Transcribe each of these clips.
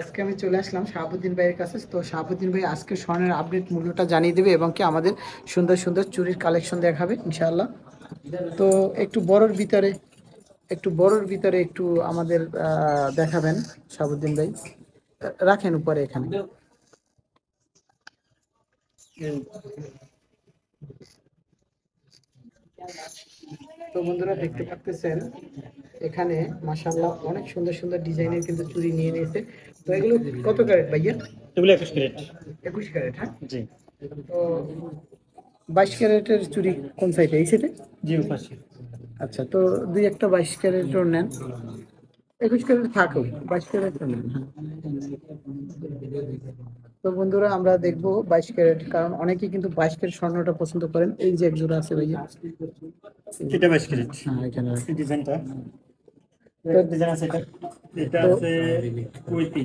আজকে আমি চলে আসলাম শাহাবুদ্দিন ভাইয়ের কাছে। তো শাহাবুদ্দিন ভাই আজকে স্বর্ণের আপডেট মূল্যটা জানিয়ে দেবে এবং কি আমাদের সুন্দর সুন্দর চুরির কালেকশন দেখাবে ইনশাআল্লাহ। তো একটু বড়র ভিতরে একটু আমাদের দেখাবেন শাহাবুদ্দিন ভাই। রাখেন উপরে এখানে। তো বন্ধুরা দেখতে পাচ্ছেন এখানে মাশাআল্লাহ অনেক সুন্দর সুন্দর ডিজাইনের কিন্তু চুড়ি নিয়ে নিয়েছে। তো এগুলো কত ক্যারেট ভাইয়া? এগুলো 21 ক্যারেট। 21 ক্যারেট, হ্যাঁ। জি তো 22 ক্যারেটের চুড়ি কোন সাইডে, এই সাইডে? জি পাশে। আচ্ছা, তো দুই একটা 22 ক্যারেটও নেন। 21 ক্যারেট থাকুক, 22 ক্যারেট নেন। তো বন্ধুরা আমরা দেখবো 22 ক্যারেট, কারণ অনেকেই কিন্তু 22 ক্যারেট স্বর্ণটা পছন্দ করেন। এই যে এক জোড়া আছে ভাইয়া, এটা 22 ক্যারেট। হ্যাঁ এখানে এই ডিজাইনটা তো ডিজাইন আছে এটা। এটা তো আছে কুইতি।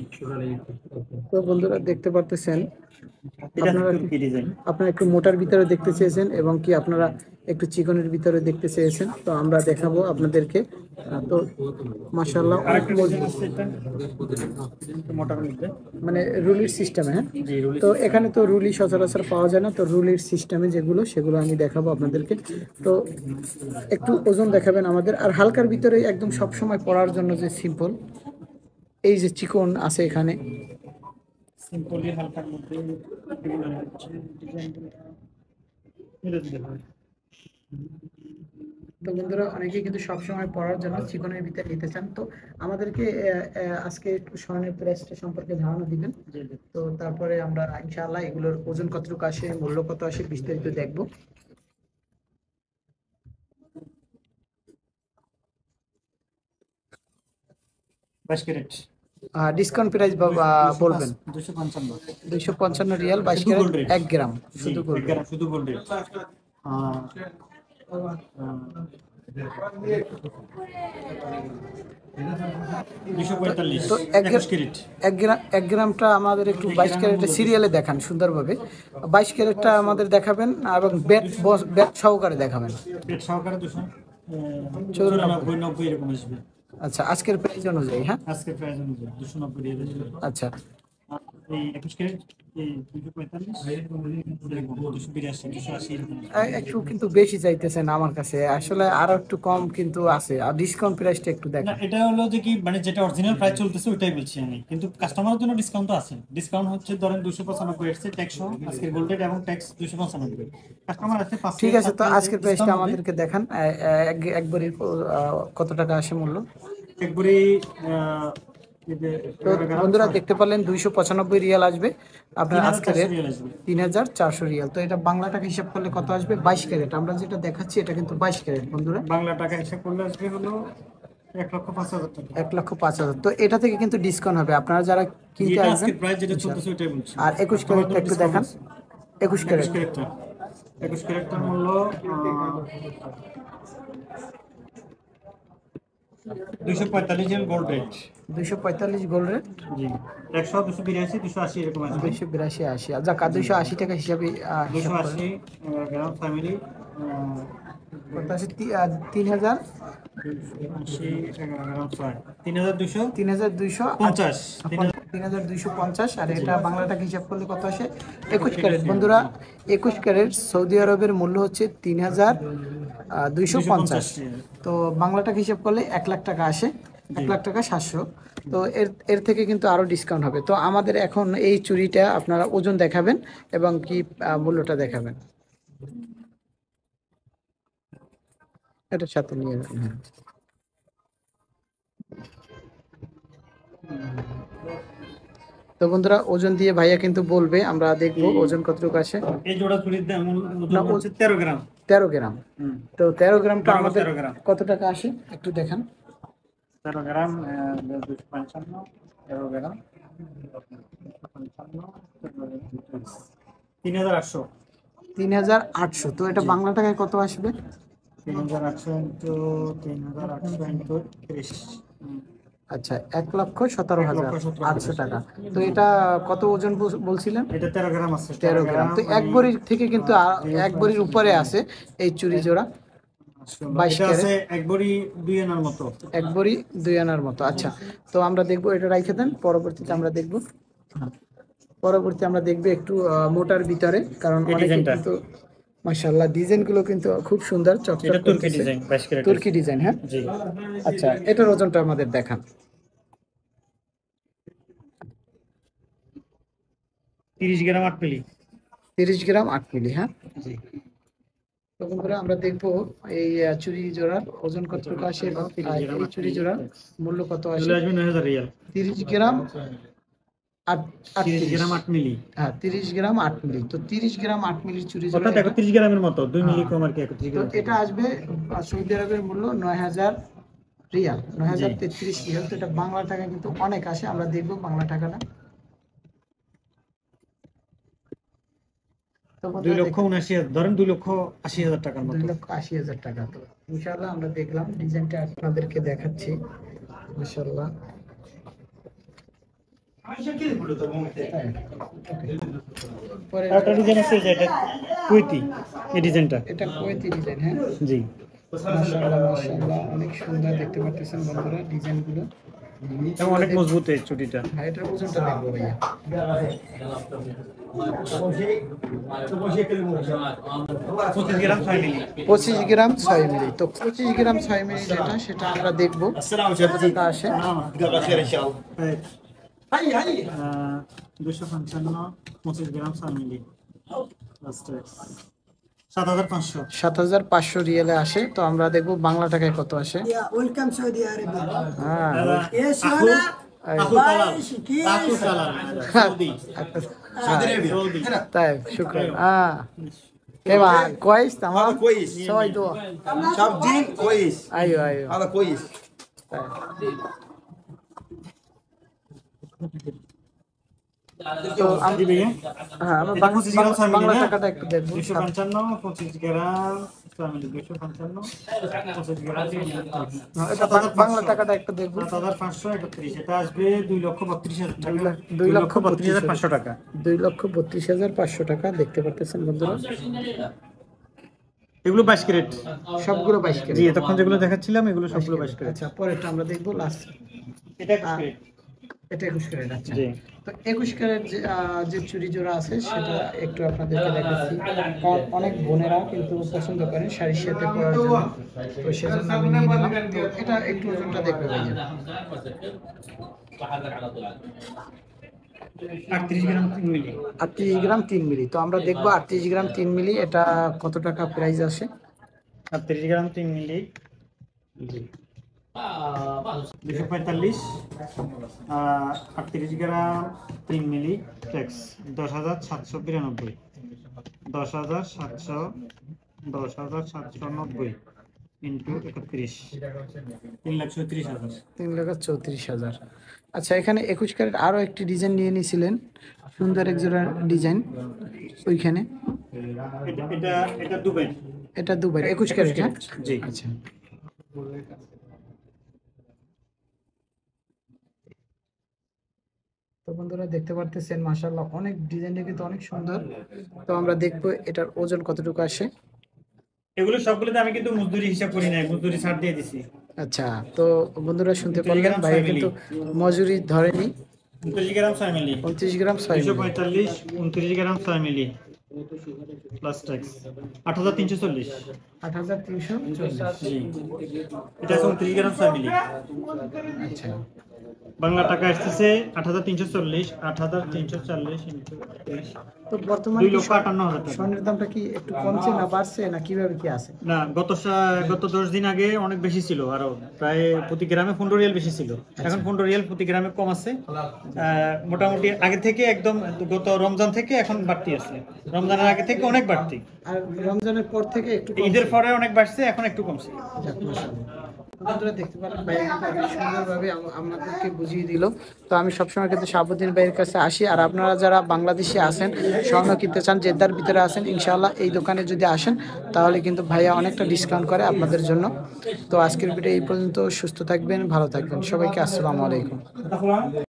তো বন্ধুরা দেখতে পারতেছেন এটা আছে আপনারা তুর্কি ডিজাইন। আপনারা একটু মোটার ভিতরে দেখতে চেয়েছেন এবং কি আপনারা একটু চিকনের ভিতরে দেখতে চেয়েছেন, তো আমরা দেখাবো আপনাদেরকে। তো মাশাআল্লাহ অনেক আরেকটা ডিজাইন মজবুত, আছে এটা মোটার মধ্যে। মানে রুলির সিস্টেমে, হ্যাঁ। জি রুলি তো সিস্টেম। এখানে তো রুলি সচরাচর পাওয়া যায় না, তো রুলির সিস্টেমে যেগুলো সেগুলো আমি দেখাবো আপনাদেরকে। তো একটু ওজন দেখাবেন আমাদের, আর হালকার ভিতরে একদম সব সময় পরার জন্য যে সিম্পল, এই যে চিকন আছে এখানে। সিম্পলি হালকার মধ্যে এগুলো হচ্ছে ডিজাইনগুলো। এটা দিতে হবে। তো বন্ধুরা অনেকেই কিন্তু সবসময় পড়ার জন্য চিকনের ভিতরে নিতে চান। তো আমাদেরকে আজকে একটু স্বর্ণের প্রাইসটা সম্পর্কে ধারণা দিবেন। জি জি। তো তারপরে আমরা ইনশাআল্লাহ এগুলোর ওজন কতটুকু আসে, মূল্য কত আসে বিস্তারিত দেখবো। 22 ক্যারেট। ডিসকাউন্ট প্রাইস বলবেন। 255। 255 রিয়াল, 22 শুধু ক্যারেট, গোল্ড রেট। 1 গ্রাম জি শুধু 1 গোল্ড। গ্রাম শুধু গোল্ড রেট। দুশো পঁয়তাল্লিশ। তো 21 ক্যারেট। 1 গ্রামটা আমাদের একটু এক 22 গ্রামের ক্যারেটের মূল্য সিরিয়ালে দেখান সুন্দরভাবে। 22 ক্যারেটটা আমাদের দেখাবেন এবং ব্যাট সহকারে দেখাবেন। পেট সহকারে 200 94। 94 90 এরকম আসবে। আচ্ছা, আজকের প্রাইস অনুযায়ী, হ্যাঁ। আজকের প্রাইস অনুযায়ী 290 দিয়ে আসবে। আচ্ছা, আর এই 21 ক্যারেট এই 245 এরকম 282 280 এরকম আসবে। একটু কিন্তু বেশি চাইতেছেন আমার কাছে, আসলে আরো একটু কম কিন্তু আছে, আর ডিসকাউন্ট প্রাইসটা একটু না দেখেন। এটা হলো যে কি মানে যেটা অরিজিনাল প্রাইস চলতেছে ওইটাই বলছি আমি, কিন্তু কাস্টমারের জন্য ডিসকাউন্ট তো আছে। ডিসকাউন্ট হচ্ছে ধরেন 295 এসেছে ট্যাক্স সহ, আজকের গোল্ড রেট এবং ট্যাক্স 295। কাস্টমার আছে 5 ঠিক টাকা আছে, 7 তো টাকা আজকের প্রাইসটা ডিসকাউন্ট হবে। আমাদেরকে দেখান। একবারই কত টাকা আসে মূল্য? একবারে এই যে তো 11 গ্রাম বন্ধুরা 6 দেখতে পারলেন 295 রিয়াল আসবে আপনার আজকের 3400 রেট। রিয়াল আসবে। 3400 রিয়াল। তো এটা বাংলা টাকা হিসাব করলে কত আসবে? 22 ক্যারেট আমরা যেটা দেখাচ্ছি এটা কিন্তু 22 ক্যারেট বন্ধুরা। বাংলা টাকা হিসাব করলে আসবে হলো 1,05,000 টাকা। 1,05,000। তো এটা থেকে কিন্তু ডিসকাউন্ট হবে আপনারা যারা কিনতে যেটা আসবেন। আজকের প্রাইস যেটা চলতেছে ইনশাআল্লাহ। ওইটাই বলছি। আর 21 কাস্টমারের ক্যারেটটা জন্য একটু ডিসকাউন্ট দেখান। আছে। 21 21 ক্যারেট। ক্যারেটটা 21 ক্যারেটটার মূল্য 245 riyal gold rate. 245 gold rate. জি 100 282 280 এরকম আসবে। 282 80, যাক, জি 280 টাকা হিসাবে হিসাব করেন। 280 গ্রাম ফ্যামিলি কত আছে? 3000, 280 গ্রাম 6 3250 3200, 3250। আর জি এটা বাংলা টাকা হিসাব করলে কত আসে? 21 21 ক্যারেট রিয়াল বন্ধুরা। জি 21 ক্যারেট সৌদি আরবের মূল্য হচ্ছে 3250। 250 রিয়াল তো বাংলা টাকা হিসাব করলে 1 লাখ টাকা আসে, জি 1,07,000। তো এর এর থেকে কিন্তু আরো ডিসকাউন্ট হবে। তো আমাদের এখন এই চুড়িটা আপনারা ওজন দেখাবেন এবং কি মূল্যটা দেখাবেন। এটার সাথে নিয়ে যাবেন, হ্যাঁ। তো বন্ধুরা ওজন দিয়ে ভাইয়া কিন্তু বলবে, আমরা দেখবো এই ওজন কতটুকু আসে। এই জোড়া চুরির দাম না, ওজন হচ্ছে 13 গ্রাম। 13 গ্রাম। হুম তো 13 গ্রামটা বরাবর আমাদের 13 গ্রাম। কত টাকা আসে একটু দেখান। 13 গ্রাম 255 13 গ্রাম 255 3800। 3800। তো এটা জি বাংলা টাকায় কত আসবে? 3800 ইন্টু 3800 ইন্টু 30। আচ্ছা, 1,17,800 1,17,800 টাকা। তো এটা কত ওজন বলছিলেন? এটা 13 গ্রাম আছে 13 13 গ্রাম। গ্রাম তো এক মানে ভরির থেকে কিন্তু এক ভরির 2 উপরে আছে এই চুড়ি জোড়া। 22 এটা ক্যারেট, আছে এক ভরি 2 আনার মতো। এক ভরি 2 আনার মতো। আচ্ছা, তো আমরা দেখবো, এটা রাইখে দেন, পরবর্তীতে আমরা দেখবো। হ্যাঁ, পরবর্তী আমরা দেখবো একটু মোটার ভিতরে, কারণ এই অনেকে ডিজাইনটা, কিন্তু মাশাআল্লাহ ডিজাইনগুলো কিন্তু খুব সুন্দর, চকচক এটা তুর্কি করতেছে। ডিজাইন 22 ক্যারেটের। তুর্কি ডিজাইন, হ্যাঁ। জি, আচ্ছা, এটার ওজনটা আমাদের দেখান। 30 গ্রাম 8 মিলি। 30 গ্রাম 8 মিলি, হ্যাঁ। জি, তো বন্ধুরা আমরা দেখবো এই চুড়ি জোড়ার ওজন কতটুকু আসে এবং 30 গ্রাম এই 8 চুড়ি মিলি। জোড়ার মূল্য কত এগুলো আসে। আসবে 9000 রিয়াল। 30 গ্রাম 30 গ্রাম 8 মিলি, হ্যাঁ 30 গ্রাম 8 মিলি। তো 30 গ্রাম 8 মিলির চুড়ি জোড়া অর্থাৎ এটা। 31 গ্রামের মতো, 2 মিলি হ্যাঁ, কম আর কি, 31 তো গ্রাম থেকে। এটা আসবে সৌদি আরবের মূল্য 9000 রিয়াল, জি, 9033 রিয়াল। তো এটা বাংলা টাকা কিন্তু অনেক আসে, আমরা দেখবো বাংলা টাকাটা। তো 2 বন্ধুরা লক্ষ 79 ধরেন, 2,80,000 টাকার মতো। 2,80,000 টাকা। তো ইনশাআল্লাহ আমরা দেখলাম, ডিজাইনটা আপনাদেরকে দেখাচ্ছি। মাশাআল্লাহ, হ্যাঁ, okay। পরে একটা ডিজাইন আছে যে এটা কুইতি, এই ডিজাইনটা। এটা কোয়েতি ডিজাইন, হ্যাঁ। জি, মাশাআল্লাহ মাশাআল্লাহ, অনেক সুন্দর, দেখতে পাচ্ছেন বন্ধুরা ডিজাইনগুলো। এবং অনেক মজবুত এই চুটিটা। হ্যাঁ, এটার ওজনটা দেখবো ভাইয়া। 25 গ্রাম 6 মিলি। 25 গ্রাম 6 মিলি। তো 25 গ্রাম 6 মিলি যেটা, সেটা আমরা দেখবো কতটা আসে। 255, 25 গ্রাম 6 মিলি, লাস্ট 7,500। 7,500 রিয়ালে আসে। তো আমরা দেখবো বাংলা টাকায় কত আসে। ওয়েলকাম সৌদি আরবে। হ্যাঁ, এ সোনা আখু কালার, আখু কালার, সৌদি, সৌদি। طيب شكرا كيف حالك كويس تمام هذا كويس. سوي دوا شاب دين كويس. ايوه ايوه هذا كويس. তো জি ভাইয়া, হ্যাঁ, আমরা এটা 25 গ্রাম 6 মিলি বাংলা না? টাকাটা একটু দেখবো। 255, 25 গ্রাম 6 মিলি, 255, 25 গ্রাম 6 মিলি। হ্যাঁ, এটা বাংলা টাকাটা একটু দেখবো। 7,531, এটা আসবে 2,32,000 টাকা। 2,32,500 2,32,500 টাকা। 2,32,500 টাকা, দেখতে পাচ্ছেন বন্ধুরা। এগুলো 22 ক্যারেট। সবগুলো 22 জি, ক্যারেট। এতক্ষণ যেগুলো দেখাচ্ছিলাম এগুলো সবগুলো 22 ক্যারেট। আচ্ছা, পরেরটা আমরা দেখবো লাস্ট। এটা 21 ক্যারেট। এটা 21 ক্যারেট। আচ্ছা, জি, তো 21 ক্যারেট যে চুড়ি জোড়া আছে সেটা একটু আপনাদেরকে দেখাচ্ছি। অনেক বোনেরা কিন্তু পছন্দ করেন শাড়ির সাথে পরার জন্য, তো সেজন্য আমি নিয়ে নিলাম। তো এটা একটু ওজনটা দেখবে ভাইয়া। 38 গ্রাম 3 মিলি। 38 গ্রাম 3 মিলি। তো আমরা দেখবো 38 গ্রাম 3 মিলি এটা কত টাকা প্রাইস আসে। 38 গ্রাম 3 মিলি, জি, 245, 38 গ্রাম 3 মিলি, ট্যাক্স 10,792, 10,790 ইন্টু 31, 3,34,000। 3,34,000। আচ্ছা, এখানে 21 ক্যারেট আরো একটি ডিজাইন নিয়ে নিয়েছিলেন, সুন্দর এক জোড়া ডিজাইন ওইখানে। এটা এটা এটা দুবাই। এটা দুবাই 21 ক্যারেট, হ্যাঁ। জি, আচ্ছা, তো বন্ধুরা দেখতে পারতেছেন মাশাআল্লাহ অনেক ডিজাইনটা কিন্তু অনেক সুন্দর। তো আমরা দেখবো এটার ওজন কতটুকু আসে। এগুলো সবগুলোতে আমি কিন্তু মজদুরি হিসাব করি নাই, মজদুরি ছাড় দিয়ে দিছি। আচ্ছা, তো বন্ধুরা শুনতে 29 পারলেন, গ্রাম ভাই 6 কিন্তু মিলি। মজুরি ধরেনি। 29 গ্রাম 6 মিলি, 29 গ্রাম 6 মিলি, 245, 29 গ্রাম 6 মিলি, প্লাস ট্যাক্স 8,340। 8,340। জি, এটা 29 গ্রাম 6 মিলি। আচ্ছা, বাংলা টাকা আসতেছে 8,340, 8,340 ইন্টু 30, তো বর্তমানে কি 2,58,000 টাকা। স্বর্ণের দামটা কি একটু কমছে না বাড়ছে, না কিভাবে কি আছে? না, গত 10 দিন আগে অনেক বেশি ছিল, আরো প্রায় প্রতি গ্রামে 15 রিয়াল বেশি ছিল। এখন 15 রিয়াল প্রতি গ্রামে কম আছে। মোটামুটি আগে থেকে একদম গত রমজান থেকে এখন বাড়তি আছে, রমজানের আগে থেকে অনেক বাড়তি। আর রমজানের পর থেকে একটু কমছে। ঈদের পরে অনেক বাড়ছে, এখন একটু কমছে। যাক, মাশাআল্লাহ। বন্ধুরা দেখতে পারেন ভাই কিন্তু অনেক সুন্দরভাবে আমাদেরকে বুঝিয়ে দিল। তো আমি সবসময় কিন্তু শাহাবুদ্দিন ভাইয়ের কাছে আসি। আর আপনারা যারা বাংলাদেশে আছেন, স্বর্ণ কিনতে চান, জেদ্দার ভিতরে আছেন, ইনশাআল্লাহ এই দোকানে যদি আসেন তাহলে কিন্তু ভাইয়া অনেকটা ডিসকাউন্ট করে আপনাদের জন্য। তো আজকের ভিডিও এই পর্যন্ত। সুস্থ থাকবেন, ভালো থাকবেন, সবাইকে আসসালামু আলাইকুম।